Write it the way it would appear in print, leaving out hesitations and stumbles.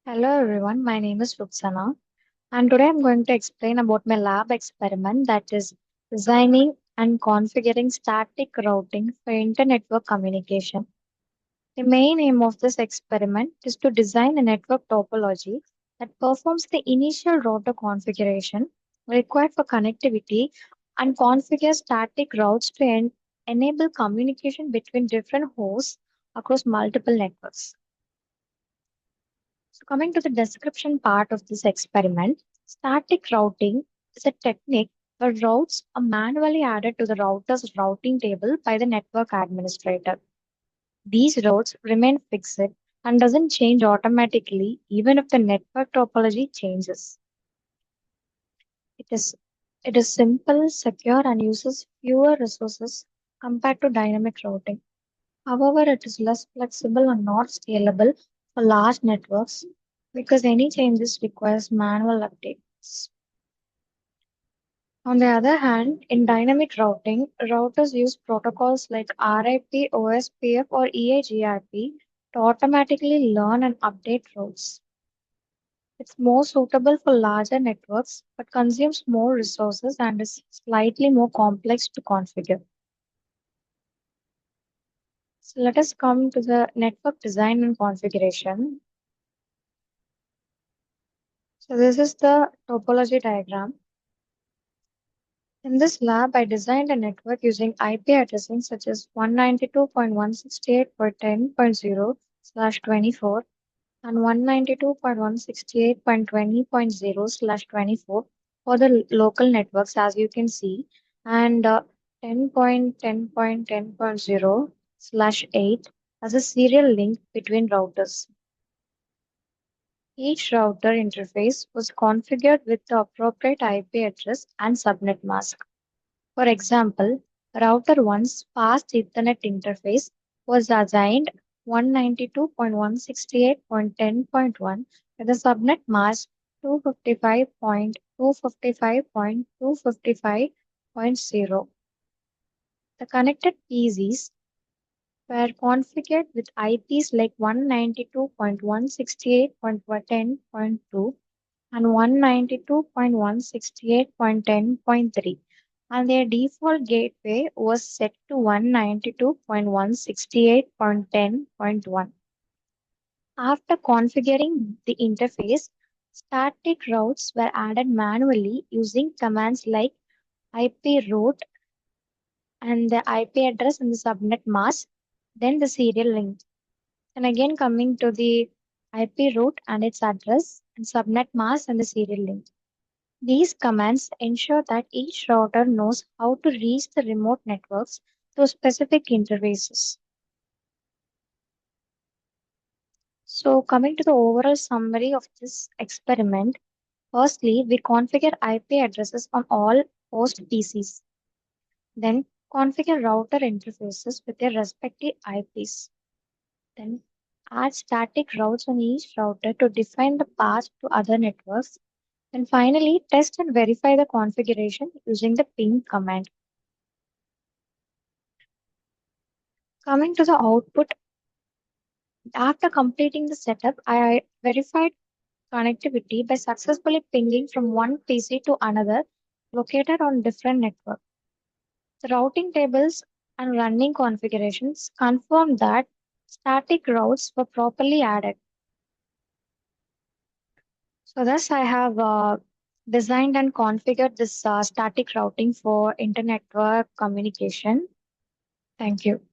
Hello everyone, my name is Ruxana and today I'm going to explain about my lab experiment that is designing and configuring static routing for inter-network communication. The main aim of this experiment is to design a network topology that performs the initial router configuration required for connectivity and configure static routes to enable communication between different hosts across multiple networks. So, coming to the description part of this experiment, static routing is a technique where routes are manually added to the router's routing table by the network administrator. These routes remain fixed and doesn't change automatically even if the network topology changes. It is it is simple, secure, and uses fewer resources compared to dynamic routing. However, it is less flexible and not scalable for large networks because any changes requires manual updates. On the other hand, in dynamic routing, routers use protocols like RIP, OSPF, or EIGRP to automatically learn and update routes. It's more suitable for larger networks but consumes more resources and is slightly more complex to configure. So let us come to the network design and configuration. So this is the topology diagram. In this lab, I designed a network using IP addressing such as 192.168.10.0/24 and 192.168.20.0/24 for the local networks, as you can see, and 10.10.10.0/8 as a serial link between routers. Each router interface was configured with the appropriate IP address and subnet mask. For example, router 1's fast Ethernet interface was assigned 192.168.10.1 with a subnet mask 255.255.255.0. The connected PCs were configured with IPs like 192.168.10.2 and 192.168.10.3, and their default gateway was set to 192.168.10.1. After configuring the interface, static routes were added manually using commands like iproute and the IP address and the subnet mask, then the serial link. And again coming to the IP route and its address and subnet mask and the serial link. These commands ensure that each router knows how to reach the remote networks through specific interfaces. So, coming to the overall summary of this experiment, firstly, we configure IP addresses on all host PCs. Then, configure router interfaces with their respective IPs. Then, add static routes on each router to define the path to other networks. And finally, test and verify the configuration using the ping command. Coming to the output, after completing the setup, I verified connectivity by successfully pinging from one PC to another located on different network. The routing tables and running configurations confirmed that static routes were properly added. So thus I have designed and configured this static routing for internet network communication. Thank you.